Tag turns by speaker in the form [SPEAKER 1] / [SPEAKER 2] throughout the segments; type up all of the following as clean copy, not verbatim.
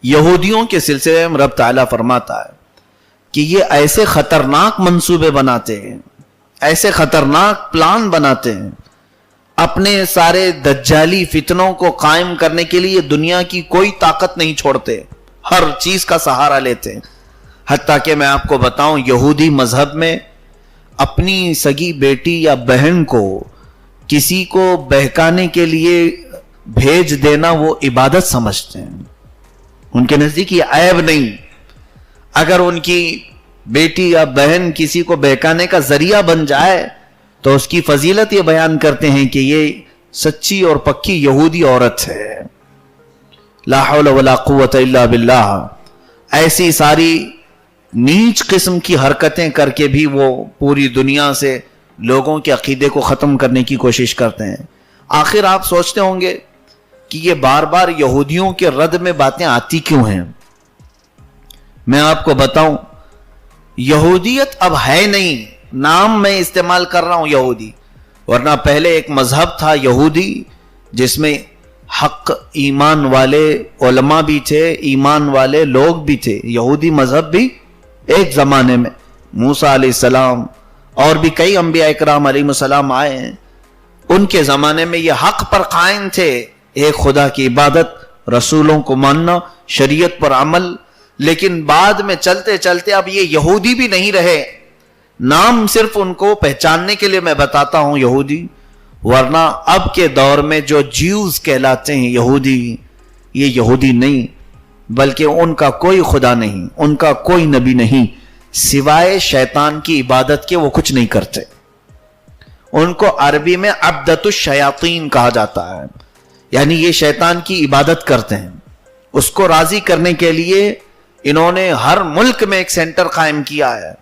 [SPEAKER 1] یہودیوں کے سلسلے میں رب تعالیٰ فرماتا ہے کہ یہ ایسے خطرناک منصوبے بناتے ہیں، ایسے خطرناک پلان بناتے ہیں، اپنے سارے دجالی فتنوں کو قائم کرنے کے لیے دنیا کی کوئی طاقت نہیں چھوڑتے، ہر چیز کا سہارا لیتے ہیں۔ حتیٰ کہ میں آپ کو بتاؤں، یہودی مذہب میں اپنی سگی بیٹی یا بہن کو کسی کو بہکانے کے لیے بھیج دینا وہ عبادت سمجھتے ہیں، ان کے نزدیک یہ عیب نہیں۔ اگر ان کی بیٹی یا بہن کسی کو بہکانے کا ذریعہ بن جائے تو اس کی فضیلت یہ بیان کرتے ہیں کہ یہ سچی اور پکی یہودی عورت ہے۔ لا حول ولا قوت الا باللہ۔ ایسی ساری نیچ قسم کی حرکتیں کر کے بھی وہ پوری دنیا سے لوگوں کے عقیدے کو ختم کرنے کی کوشش کرتے ہیں۔ آخر آپ سوچتے ہوں گے کہ یہ بار بار یہودیوں کے رد میں باتیں آتی کیوں ہیں؟ میں آپ کو بتاؤں، یہودیت اب ہے نہیں، نام میں استعمال کر رہا ہوں یہودی، ورنہ پہلے ایک مذہب تھا یہودی جس میں حق ایمان والے علماء بھی تھے، ایمان والے لوگ بھی تھے۔ یہودی مذہب بھی ایک زمانے میں موسیٰ علیہ السلام اور بھی کئی انبیاء اکرام علیہ السلام آئے ہیں، ان کے زمانے میں یہ حق پر قائم تھے، ایک خدا کی عبادت، رسولوں کو ماننا، شریعت پر عمل۔ لیکن بعد میں چلتے چلتے اب یہ یہودی بھی نہیں رہے، نام صرف ان کو پہچاننے کے لیے میں بتاتا ہوں یہودی، ورنہ اب کے دور میں جو جیوز کہلاتے ہیں یہودی، یہ یہودی نہیں، بلکہ ان کا کوئی خدا نہیں، ان کا کوئی نبی نہیں، سوائے شیطان کی عبادت کے وہ کچھ نہیں کرتے۔ ان کو عربی میں عبدۃ الشیاطین کہا جاتا ہے، یعنی یہ شیطان کی عبادت کرتے ہیں۔ اس کو راضی کرنے کے لیے انہوں نے ہر ملک میں ایک سینٹر قائم کیا ہے۔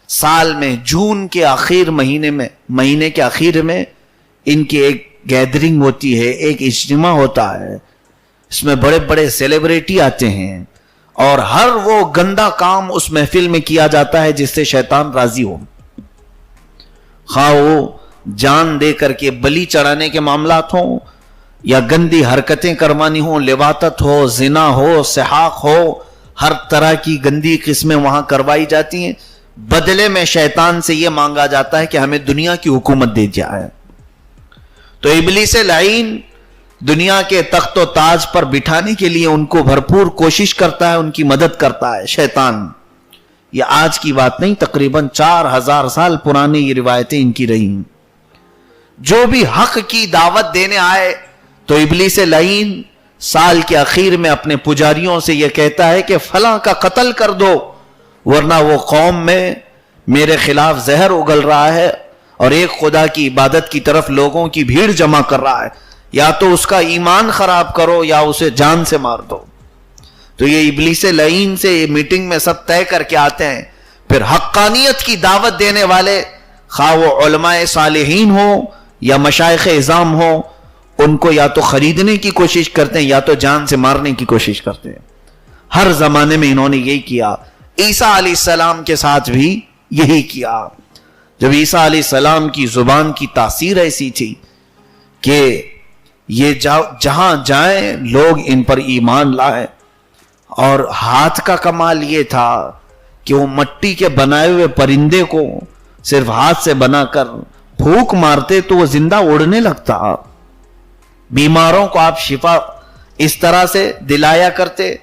[SPEAKER 1] سال میں جون کے آخر مہینے کے آخر میں ان کی ایک گیدرنگ ہوتی ہے، ایک اجتماع ہوتا ہے، اس میں بڑے بڑے سیلیبریٹی آتے ہیں اور ہر وہ گندا کام اس محفل میں کیا جاتا ہے جس سے شیطان راضی ہو، خواہ وہ جان دے کر کے بلی چڑھانے کے معاملات ہوں یا گندی حرکتیں کروانی ہوں، لواطت ہو، زنا ہو، سحاق ہو، ہر طرح کی گندی قسمیں وہاں کروائی جاتی ہیں۔ بدلے میں شیطان سے یہ مانگا جاتا ہے کہ ہمیں دنیا کی حکومت دے جائے۔ تو ابلیس لعین دنیا کے تخت و تاج پر بٹھانے کے لیے ان کو بھرپور کوشش کرتا ہے، ان کی مدد کرتا ہے شیطان۔ یہ آج کی بات نہیں، تقریباً 4000 سال پرانی یہ روایتیں ان کی رہی ہیں۔ جو بھی حق کی دعوت دینے آئے تو ابلیس لعین سال کے اخیر میں اپنے پجاریوں سے یہ کہتا ہے کہ فلاں کا قتل کر دو، ورنہ وہ قوم میں میرے خلاف زہر اگل رہا ہے اور ایک خدا کی عبادت کی طرف لوگوں کی بھیڑ جمع کر رہا ہے، یا تو اس کا ایمان خراب کرو یا اسے جان سے مار دو۔ تو یہ ابلیس لعین سے یہ میٹنگ میں سب طے کر کے آتے ہیں۔ پھر حقانیت کی دعوت دینے والے، خواہ وہ علماء صالحین ہوں یا مشائخ اعظام ہوں، ان کو یا تو خریدنے کی کوشش کرتے ہیں یا تو جان سے مارنے کی کوشش کرتے ہیں۔ ہر زمانے میں انہوں نے یہی کیا۔ عیسیٰ علیہ السلام کے ساتھ بھی یہی کیا۔ جب عیسیٰ علیہ السلام کی زبان کی تاثیر ایسی تھی کہ یہ جہاں جائیں لوگ ان پر ایمان لائے، اور ہاتھ کا کمال یہ تھا کہ وہ مٹی کے بنائے ہوئے پرندے کو صرف ہاتھ سے بنا کر پھونک مارتے تو وہ زندہ اڑنے لگتا۔ بیماروں کو آپ شفا اس طرح سے دلایا کرتے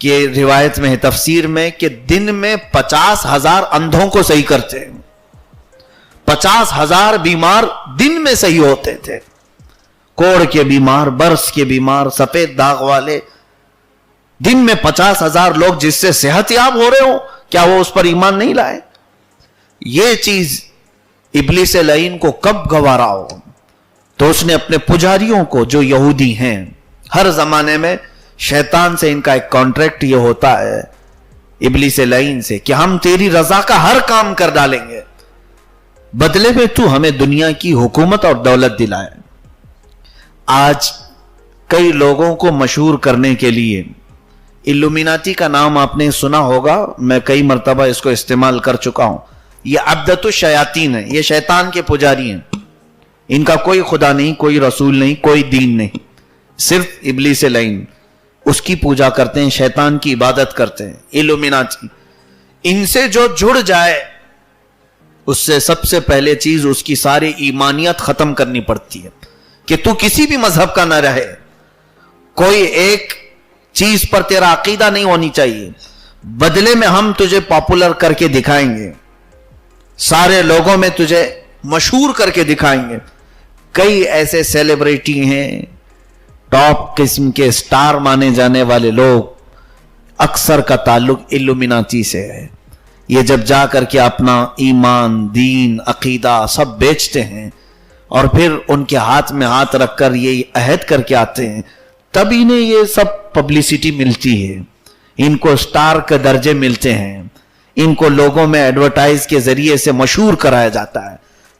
[SPEAKER 1] کہ روایت میں ہے، تفسیر میں، کہ دن میں 50,000 اندھوں کو صحیح کرتے، 50,000 بیمار دن میں صحیح ہوتے تھے۔ کوڑ کے بیمار، برس کے بیمار، سفید داغ والے، دن میں 50,000 لوگ جس سے صحت یاب ہو رہے ہوں، کیا وہ اس پر ایمان نہیں لائے؟ یہ چیز ابلیس لعین کو کب گوارا ہو؟ تو اس نے اپنے پجاریوں کو، جو یہودی ہیں، ہر زمانے میں شیطان سے ان کا ایک کانٹریکٹ یہ ہوتا ہے ابلیس لعین سے کہ ہم تیری رضا کا ہر کام کر ڈالیں گے، بدلے میں تو ہمیں دنیا کی حکومت اور دولت دلائے۔ آج کئی لوگوں کو مشہور کرنے کے لیے الومیناتی کا نام آپ نے سنا ہوگا، میں کئی مرتبہ اس کو استعمال کر چکا ہوں۔ یہ عبدۃ الشیاطین ہے، یہ شیطان کے پجاری ہیں، ان کا کوئی خدا نہیں، کوئی رسول نہیں، کوئی دین نہیں، صرف ابلیس لعین۔ اس کی پوجا کرتے ہیں, شیطان کی عبادت کرتے ہیں, ایلومیناٹی. ان سے جو جڑ جائے اس سے سب سے پہلے چیز اس کی ساری ایمانیت ختم کرنی پڑتی ہے کہ تو کسی بھی مذہب کا نہ رہے, کوئی ایک چیز پر تیرا عقیدہ نہیں ہونی چاہیے, بدلے میں ہم تجھے پاپولر کر کے دکھائیں گے, سارے لوگوں میں تجھے مشہور کر کے دکھائیں گے. کئی ایسے سیلیبریٹی ہیں, ٹاپ قسم کے سٹار مانے جانے والے لوگ, اکثر کا تعلق ایلومیناٹی سے ہے. یہ جب جا کر کے اپنا ایمان, دین, عقیدہ سب بیچتے ہیں اور پھر ان کے ہاتھ میں ہاتھ رکھ کر یہ عہد کر کے آتے ہیں, تب انہیں یہ سب پبلسٹی ملتی ہے, ان کو سٹار کے درجے ملتے ہیں, ان کو لوگوں میں ایڈورٹائز کے ذریعے سے مشہور کرایا جاتا ہے.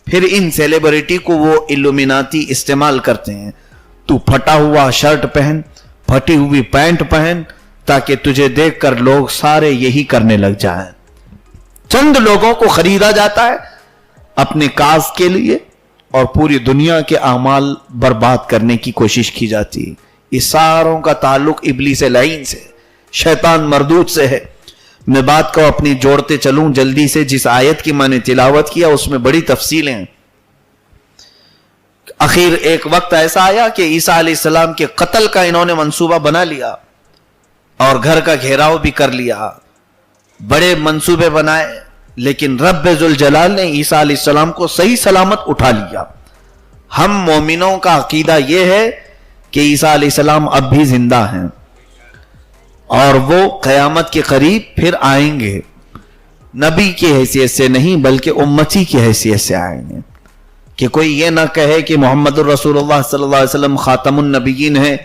[SPEAKER 1] پھر ان سیلیبریٹی کو وہ ایلومیناٹی استعمال کرتے ہیں. تو پھٹا ہوا شرٹ پہن, پھٹی ہوئی پینٹ پہن, تاکہ تجھے دیکھ کر لوگ سارے یہی کرنے لگ جائیں. چند لوگوں کو خریدا جاتا ہے اپنے کاز کے لیے اور پوری دنیا کے اعمال برباد کرنے کی کوشش کی جاتی ہے. اس ساروں کا تعلق ابلیس لعین سے, شیطان مردود سے ہے. میں بات کو اپنی جوڑتے چلوں جلدی سے. جس آیت کی میں نے تلاوت کیا اس میں بڑی تفصیلیں ہیں. آخر ایک وقت ایسا آیا کہ عیسیٰ علیہ السلام کے قتل کا انہوں نے منصوبہ بنا لیا اور گھر کا گھیراؤ بھی کر لیا, بڑے منصوبے بنائے, لیکن رب ذوالجلال نے عیسیٰ علیہ السلام کو صحیح سلامت اٹھا لیا. ہم مومنوں کا عقیدہ یہ ہے کہ عیسیٰ علیہ السلام اب بھی زندہ ہیں اور وہ قیامت کے قریب پھر آئیں گے, نبی کی حیثیت سے نہیں بلکہ امتی کی حیثیت سے آئیں گے. کہ کوئی یہ نہ کہے کہ محمد الرسول اللہ صلی اللہ علیہ وسلم خاتم النبیین ہیں,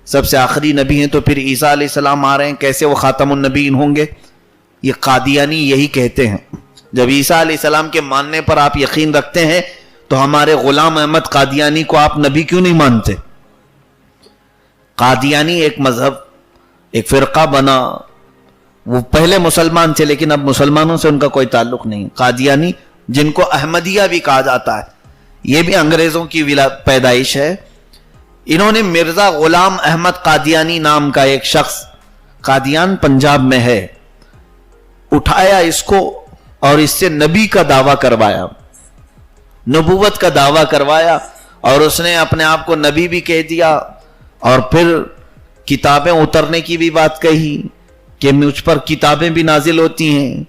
[SPEAKER 1] سب سے آخری نبی ہیں, تو پھر عیسیٰ علیہ السلام آ رہے ہیں, کیسے وہ خاتم النبیین ہوں گے؟ یہ قادیانی یہی کہتے ہیں. جب عیسیٰ علیہ السلام کے ماننے پر آپ یقین رکھتے ہیں تو ہمارے غلام احمد قادیانی کو آپ نبی کیوں نہیں مانتے؟ قادیانی ایک مذہب, ایک فرقہ بنا, وہ پہلے مسلمان تھے لیکن اب مسلمانوں سے ان کا کوئی تعلق نہیں. قادیانی جن کو احمدیہ بھی کہا جاتا ہے, یہ بھی انگریزوں کی پیدائش ہے. انہوں نے مرزا غلام احمد قادیانی نام کا ایک شخص, قادیان پنجاب میں ہے, اٹھایا اس کو اور اس سے نبی کا دعویٰ کروایا, نبوت کا دعویٰ کروایا, اور اس نے اپنے آپ کو نبی بھی کہہ دیا. اور پھر کتابیں اترنے کی بھی بات کہی کہ مجھ پر کتابیں بھی نازل ہوتی ہیں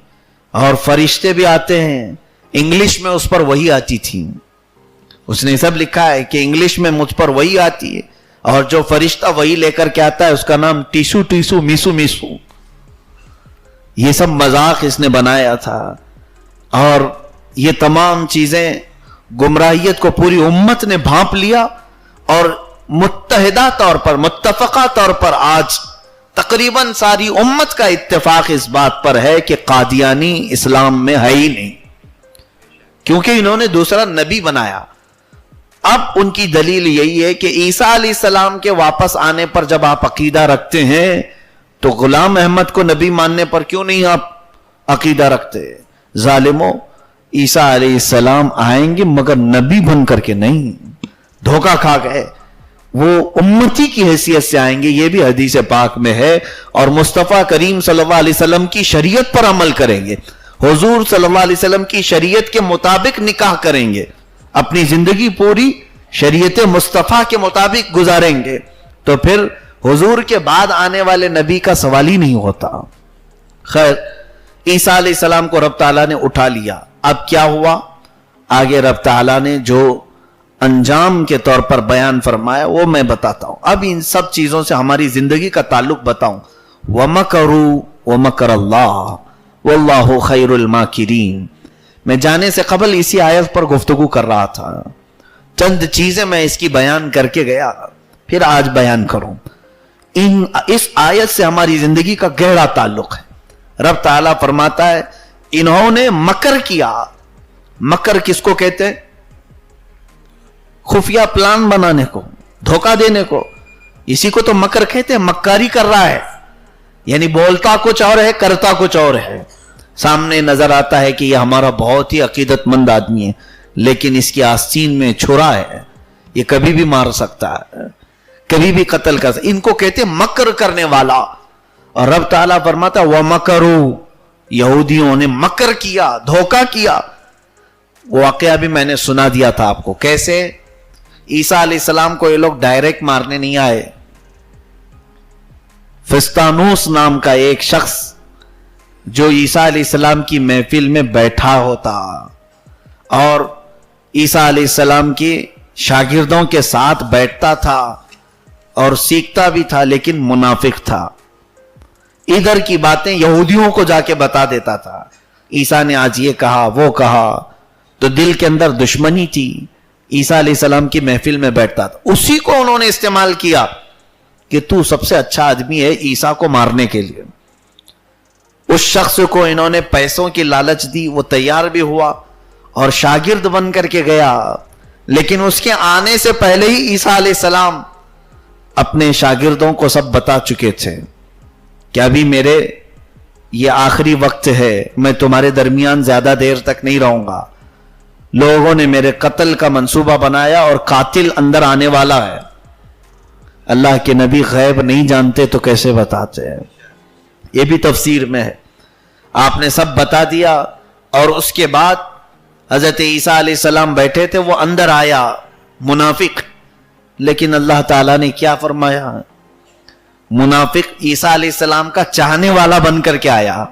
[SPEAKER 1] اور فرشتے بھی آتے ہیں. انگلش میں اس پر وہی آتی تھی, اس نے سب لکھا ہے کہ انگلش میں مجھ پر وہی آتی ہے, اور جو فرشتہ وہی لے کر کے آتا ہے اس کا نام ٹیسو ٹیسو میسو میسو. یہ سب مذاق اس نے بنایا تھا, اور یہ تمام چیزیں گمراہیت کو پوری امت نے بھانپ لیا. اور متحدہ طور پر, متفقہ طور پر آج تقریباً ساری امت کا اتفاق اس بات پر ہے کہ قادیانی اسلام میں ہے ہی نہیں, کیونکہ انہوں نے دوسرا نبی بنایا. اب ان کی دلیل یہی ہے کہ عیسیٰ علیہ السلام کے واپس آنے پر جب آپ عقیدہ رکھتے ہیں تو غلام احمد کو نبی ماننے پر کیوں نہیں آپ عقیدہ رکھتے؟ ظالموں, عیسیٰ علیہ السلام آئیں گے مگر نبی بن کر کے نہیں, دھوکہ کھا گئے. وہ امتی کی حیثیت سے آئیں گے, یہ بھی حدیث پاک میں ہے, اور مصطفیٰ کریم صلی اللہ علیہ وسلم کی شریعت پر عمل کریں گے, حضور صلی اللہ علیہ وسلم کی شریعت کے مطابق نکاح کریں گے, اپنی زندگی پوری شریعت مصطفیٰ کے مطابق گزاریں گے. تو پھر حضور کے بعد آنے والے نبی کا سوال ہی نہیں ہوتا. خیر, عیسیٰ علیہ السلام کو رب تعالیٰ نے اٹھا لیا. اب کیا ہوا آگے رب تعالیٰ نے جو انجام کے طور پر بیان فرمایا وہ میں بتاتا ہوں. اب ان سب چیزوں سے ہماری زندگی کا تعلق بتاؤں. وَمَكَرُوا وَمَكَرَ اللَّهُ وَاللَّهُ خَيْرُ الْمَاكِرِينَ. میں جانے سے قبل اسی آیت پر گفتگو کر رہا تھا, چند چیزیں میں اس کی بیان کر کے گیا, پھر آج بیان کروں. اس آیت سے ہماری زندگی کا گہرا تعلق ہے. رب تعالیٰ فرماتا ہے انہوں نے مکر کیا. مکر کس کو کہتے ہیں؟ خفیہ پلان بنانے کو, دھوکہ دینے کو, اسی کو تو مکر کہتے ہیں. مکاری کر رہا ہے, یعنی بولتا کچھ اور ہے کرتا کچھ اور ہے. سامنے نظر آتا ہے کہ یہ ہمارا بہت ہی عقیدت مند آدمی ہے, لیکن اس کی آستین میں چھرا ہے, یہ کبھی بھی مار سکتا ہے. کبھی بھی قتل کر سکتے. ان کو کہتے مکر کرنے والا. اور رب تعالیٰ فرماتا وَمَكَرُوا, یہودیوں نے مکر کیا, دھوکہ کیا. وہ واقعہ بھی میں نے سنا دیا تھا آپ کو. کیسے؟ عیسیٰ علیہ السلام کو یہ لوگ ڈائریکٹ مارنے نہیں آئے. فستانوس نام کا ایک شخص جو عیسیٰ علیہ السلام کی محفل میں بیٹھا ہوتا اور عیسیٰ علیہ السلام کی شاگردوں کے ساتھ بیٹھتا تھا اور سیکھتا بھی تھا, لیکن منافق تھا. ادھر کی باتیں یہودیوں کو جا کے بتا دیتا تھا. عیسیٰ نے آج یہ کہا, وہ کہا, تو دل کے اندر دشمنی تھی. عیسیٰ علیہ السلام کی محفل میں بیٹھتا تھا. اسی کو انہوں نے استعمال کیا کہ تو سب سے اچھا آدمی ہے عیسیٰ کو مارنے کے لیے. اس شخص کو انہوں نے پیسوں کی لالچ دی, وہ تیار بھی ہوا اور شاگرد بن کر کے گیا. لیکن اس کے آنے سے پہلے ہی عیسیٰ علیہ السلام اپنے شاگردوں کو سب بتا چکے تھے کہ ابھی میرے یہ آخری وقت ہے, میں تمہارے درمیان زیادہ دیر تک نہیں رہوں گا. لوگوں نے میرے قتل کا منصوبہ بنایا اور قاتل اندر آنے والا ہے. اللہ کے نبی غیب نہیں جانتے تو کیسے بتاتے ہیں؟ یہ بھی تفسیر میں ہے. آپ نے سب بتا دیا اور اس کے بعد حضرت عیسیٰ علیہ السلام بیٹھے تھے, وہ اندر آیا منافق. لیکن اللہ تعالیٰ نے کیا فرمایا؟ منافق عیسیٰ علیہ السلام کا چاہنے والا بن کر کے آیا,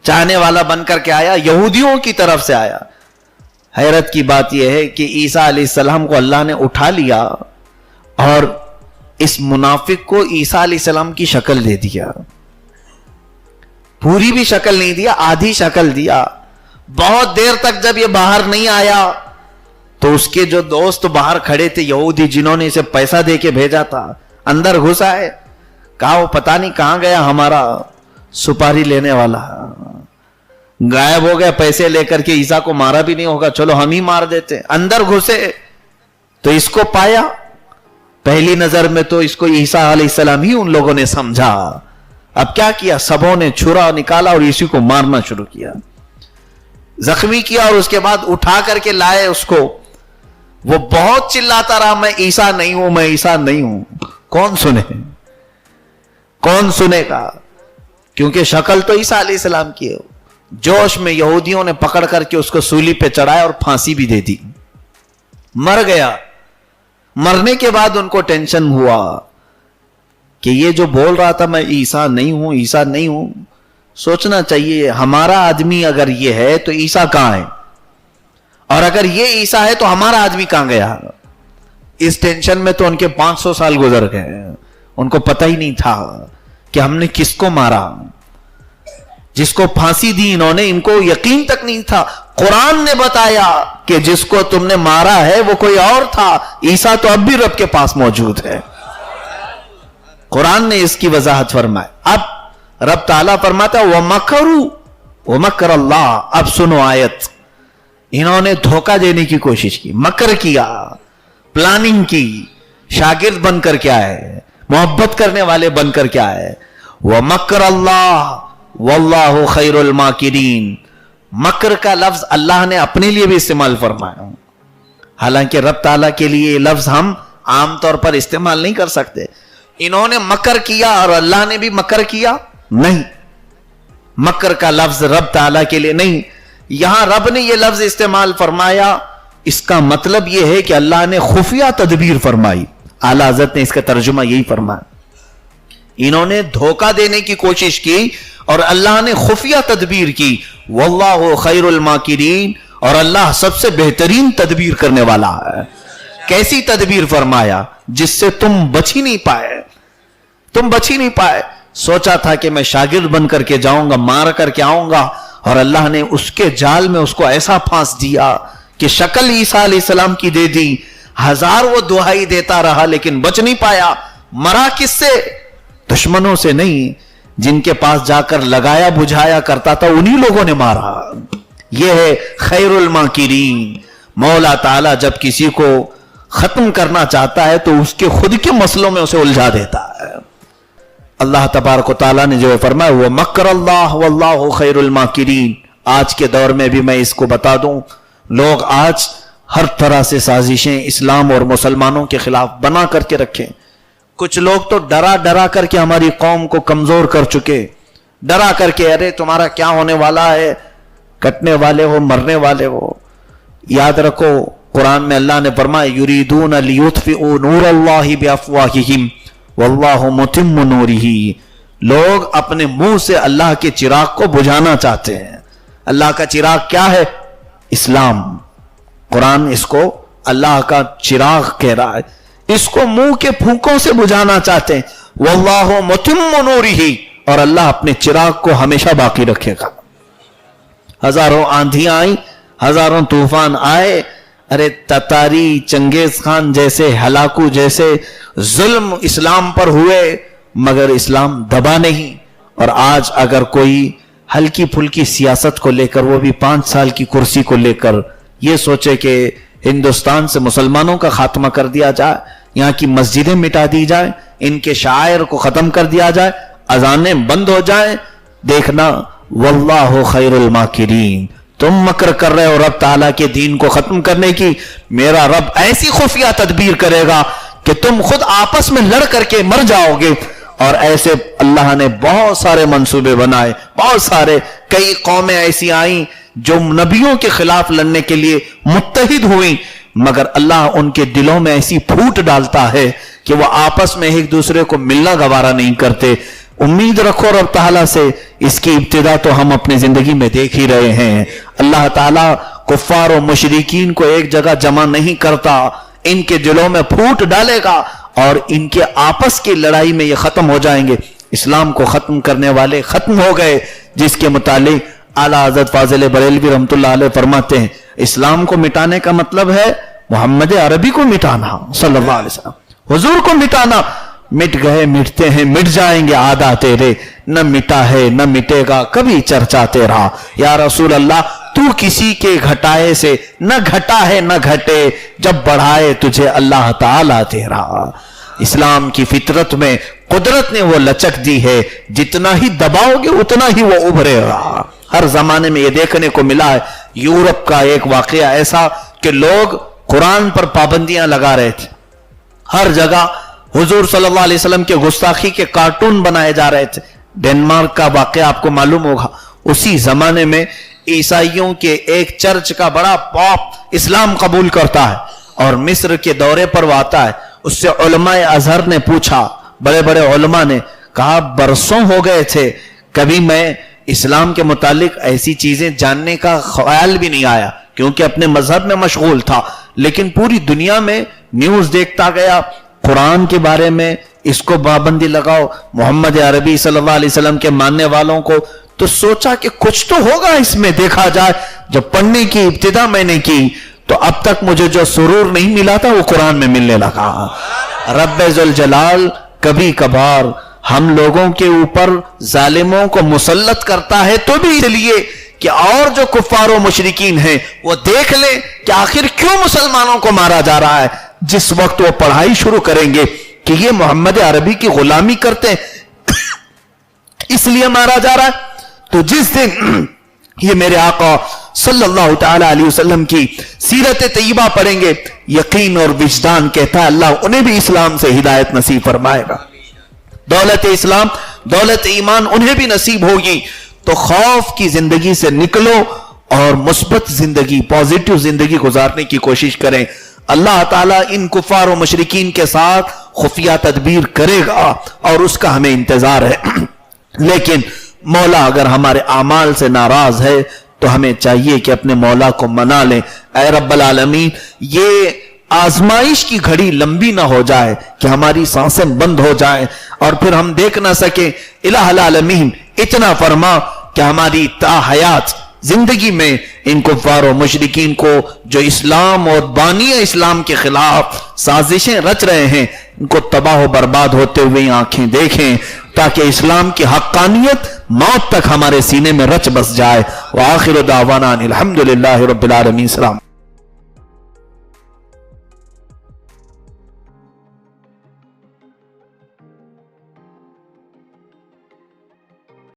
[SPEAKER 1] چاہنے والا بن کر کے آیا, یہودیوں کی طرف سے آیا. حیرت کی بات یہ ہے کہ عیسیٰ علیہ السلام کو اللہ نے اٹھا لیا اور اس منافق کو عیسیٰ علیہ السلام کی شکل دے دیا. پوری بھی شکل نہیں دیا, آدھی شکل دیا. بہت دیر تک جب یہ باہر نہیں آیا تو اس کے جو دوست باہر کھڑے تھے یہودی, جنہوں نے اسے پیسہ دے کے بھیجا تھا, اندر گھس آئے. کہا وہ پتہ نہیں کہاں گیا ہمارا سپاری لینے والا, غائب ہو گیا. پیسے لے کر کے عیسیٰ کو مارا بھی نہیں ہوگا, چلو ہم ہی مار دیتے. اندر گھسے تو اس کو پایا. پہلی نظر میں تو اس کو عیسیٰ علیہ السلام ہی ان لوگوں نے سمجھا. اب کیا کیا؟ سبوں نے چھرا نکالا اور اسی کو مارنا شروع کیا, زخمی کیا, اور اس کے بعد اٹھا کر کے لائے اس کو. وہ بہت چلاتا رہا, میں عیسیٰ نہیں ہوں, میں عیسیٰ نہیں ہوں. کون سنے, کون سنے گا؟ کیونکہ شکل تو عیسیٰ علیہ السلام کی ہے. جوش میں یہودیوں نے پکڑ کر کے اس کو سولی پہ چڑھایا اور پھانسی بھی دے دی. مر گیا. مرنے کے بعد ان کو ٹینشن ہوا کہ یہ جو بول رہا تھا میں عیسیٰ نہیں ہوں, عیسیٰ نہیں ہوں, سوچنا چاہیے ہمارا آدمی اگر یہ ہے تو عیسیٰ کہاں ہے, اور اگر یہ عیسیٰ ہے تو ہمارا آدمی کہاں گیا. اس ٹینشن میں تو ان کے 500 سال گزر گئے. ان کو پتہ ہی نہیں تھا کہ ہم نے کس کو مارا. جس کو پھانسی دی انہوں نے, ان کو یقین تک نہیں تھا. قرآن نے بتایا کہ جس کو تم نے مارا ہے وہ کوئی اور تھا. عیسیٰ تو اب بھی رب کے پاس موجود ہے. قرآن نے اس کی وضاحت فرمائی. اب رب تعالیٰ فرماتا ہے وَمَكَرُوا وَمَكَرَ اللَّهُ. اب سنو آیت. انہوں نے دھوکہ دینے کی کوشش کی, مکر کیا, پلاننگ کی, شاگرد بن کر کے آئے, محبت کرنے والے بن کر کے آئے. وَمَكَرَ اللَّهُ وَاللَّهُ خَيْرُ الْمَاكِرِينَ. مکر کا لفظ اللہ نے اپنے لیے بھی استعمال فرمایا, حالانکہ رب تعالیٰ کے لیے یہ لفظ ہم عام طور پر استعمال نہیں کر سکتے. انہوں نے مکر کیا اور اللہ نے بھی مکر کیا نہیں. مکر کا لفظ رب تعالیٰ کے لیے نہیں. یہاں رب نے یہ لفظ استعمال فرمایا, اس کا مطلب یہ ہے کہ اللہ نے خفیہ تدبیر فرمائی. اعلیٰ حضرت نے اس کا ترجمہ یہی فرمایا. انہوں نے دھوکہ دینے کی کوشش کی اور اللہ نے خفیہ تدبیر کی. واللہ خیر الماکرین. اور اللہ سب سے بہترین تدبیر کرنے والا ہے. کیسی تدبیر فرمایا؟ جس سے تم بچ ہی نہیں پائے. تم بچ ہی نہیں پائے. سوچا تھا کہ میں شاگرد بن کر کے جاؤں گا, مار کر کے آؤں گا, اور اللہ نے اس کے جال میں اس کو ایسا پھانس دیا کہ شکل عیسیٰ علیہ السلام کی دے دی. 1000 وہ دہائی دیتا رہا لیکن بچ نہیں پایا. مرا کس سے؟ دشمنوں سے نہیں, جن کے پاس جا کر لگایا بجھایا کرتا تھا انہی لوگوں نے مارا. یہ ہے خیر الماکرین. مولا تعالیٰ جب کسی کو ختم کرنا چاہتا ہے تو اس کے خود کے مسئلوں میں اسے الجھا دیتا ہے. اللہ تبارک و تعالیٰ نے جو فرمایا وہ مکر اللہ واللہ خیر الماکرین. آج کے دور میں بھی میں اس کو بتا دوں, لوگ آج ہر طرح سے سازشیں اسلام اور مسلمانوں کے خلاف بنا کر کے رکھیں. کچھ لوگ تو ڈرا ڈرا کر کے ہماری قوم کو کمزور کر چکے, ڈرا کر کے ارے تمہارا کیا ہونے والا ہے, کٹنے والے ہو, مرنے والے ہو. یاد رکھو قرآن میں اللہ نے فرمایا یریدون لیطفئوا نور اللہ بافواہہم واللہ متم نورہ. لوگ اپنے منہ سے اللہ کے چراغ کو بجھانا چاہتے ہیں. اللہ کا چراغ کیا ہے؟ اسلام. قرآن اس کو اللہ کا چراغ کہہ رہا ہے. اس کو منہ کے پھونکوں سے بجھانا چاہتے ہیں. واللہ متم نورہ, اور اللہ اپنے چراغ کو ہمیشہ باقی رکھے گا. ہزاروں آندھیاں آئیں, ہزاروں طوفان آئے, ارے تتاری چنگیز خان جیسے ہلاکو جیسے ظلم اسلام پر ہوئے, مگر اسلام دبا نہیں. اور آج اگر کوئی ہلکی پھلکی سیاست کو لے کر, وہ بھی 5 سال کی کرسی کو لے کر, یہ سوچے کہ ہندوستان سے مسلمانوں کا خاتمہ کر دیا جائے, یہاں کی مسجدیں مٹا دی جائیں, ان کے شعائر کو ختم کر دیا جائے, اذانیں بند ہو جائیں, دیکھنا واللہ خیر الماکرین. تم مکر کر رہے ہو رب تعالیٰ کے دین کو ختم کرنے کی, میرا رب ایسی خفیہ تدبیر کرے گا کہ تم خود آپس میں لڑ کر کے مر جاؤ گے. اور ایسے اللہ نے بہت سارے منصوبے بنائے, بہت سارے. کئی قومیں ایسی آئیں جو نبیوں کے خلاف لڑنے کے لیے متحد ہوئیں, مگر اللہ ان کے دلوں میں ایسی پھوٹ ڈالتا ہے کہ وہ آپس میں ایک دوسرے کو ملنا گوارا نہیں کرتے. امید رکھو رب تعالیٰ سے, اس کی ابتدا تو ہم اپنی زندگی میں دیکھ ہی رہے ہیں. اللہ تعالیٰ کفار و مشرکین کو ایک جگہ جمع نہیں کرتا, ان کے دلوں میں پھوٹ ڈالے گا اور ان کے آپس کی لڑائی میں یہ ختم ہو جائیں گے. اسلام کو ختم کرنے والے ختم ہو گئے, جس کے متعلق اعلیٰ حضرت فاضل بریلوی رحمۃ اللہ علیہ فرماتے ہیں اسلام کو مٹانے کا مطلب ہے محمد عربی کو مٹانا, صلی اللہ علیہ وسلم, حضور کو مٹانا. مٹ گئے, مٹتے ہیں, مٹ جائیں گے آدھا تیرے, نہ مٹا ہے نہ مٹے گا کبھی چرچا تیرا. یا رسول اللہ تو کسی کے گھٹائے سے نہ گھٹا ہے نہ گھٹے, جب بڑھائے تجھے اللہ تعالیٰ تیرا. اسلام کی فطرت میں قدرت نے وہ لچک دی ہے, جتنا ہی دباؤ گے اتنا ہی وہ ابھرے گا. ہر زمانے میں یہ دیکھنے کو ملا ہے. یورپ کا ایک واقعہ ایسا کہ لوگ قرآن پر پابندیاں لگا رہے تھے, ہر جگہ حضور صلی اللہ علیہ وسلم کے گستاخی کے کارٹون بنائے جا رہے تھے. ڈنمارک کا واقعہ آپ کو معلوم ہوگا. اسی زمانے میں عیسائیوں کے ایک چرچ کا بڑا پاپ اسلام قبول کرتا ہے اور مصر کے دورے پر وہ آتا ہے. اس سے علماء ازہر نے پوچھا, بڑے بڑے علماء نے کہا برسوں ہو گئے تھے کبھی میں اسلام کے متعلق ایسی چیزیں جاننے کا خیال بھی نہیں آیا, کیونکہ اپنے مذہب میں مشغول تھا, لیکن پوری دنیا میں نیوز دیکھتا گیا قرآن کے بارے میں, اس کو پابندی لگاؤ, محمد عربی صلی اللہ علیہ وسلم کے ماننے والوں کو, تو سوچا کہ کچھ تو ہوگا اس میں, دیکھا جائے. جب پڑھنے کی ابتدا میں نے کی تو اب تک مجھے جو سرور نہیں ملا تھا وہ قرآن میں ملنے لگا. رب ذوالجلال کبھی کبھار ہم لوگوں کے اوپر ظالموں کو مسلط کرتا ہے, تو بھی اس لیے کہ اور جو کفار و مشرکین ہیں وہ دیکھ لیں کہ آخر کیوں مسلمانوں کو مارا جا رہا ہے. جس وقت وہ پڑھائی شروع کریں گے کہ یہ محمد عربی کی غلامی کرتے ہیں اس لیے مارا جا رہا ہے, تو جس دن یہ میرے آقا صلی اللہ تعالی علیہ وسلم کی سیرت طیبہ پڑھیں گے, یقین اور وجدان کہتا ہے اللہ انہیں بھی اسلام سے ہدایت نصیب فرمائے گا. دولت اسلام, دولت ایمان انہیں بھی نصیب ہوگی. تو خوف کی زندگی سے نکلو اور مثبت زندگی, پازیٹو زندگی گزارنے کی کوشش کریں. اللہ تعالیٰ ان کفار و مشرکین کے ساتھ خفیہ تدبیر کرے گا اور اس کا ہمیں انتظار ہے. لیکن مولا اگر ہمارے اعمال سے ناراض ہے تو ہمیں چاہیے کہ اپنے مولا کو منا لیں. اے رب العالمین, یہ آزمائش کی گھڑی لمبی نہ ہو جائے کہ ہماری سانسیں بند ہو جائیں اور پھر ہم دیکھ نہ سکیں. الہ العالمین اتنا فرما کہ ہماری تا حیات زندگی میں ان کفار و مشرکین کو جو اسلام اور بانی اسلام کے خلاف سازشیں رچ رہے ہیں ان کو تباہ و برباد ہوتے ہوئے آنکھیں دیکھیں, تاکہ اسلام کی حقانیت موت تک ہمارے سینے میں رچ بس جائے. وآخر دعوانا الحمدللہ رب العالمین. سلام.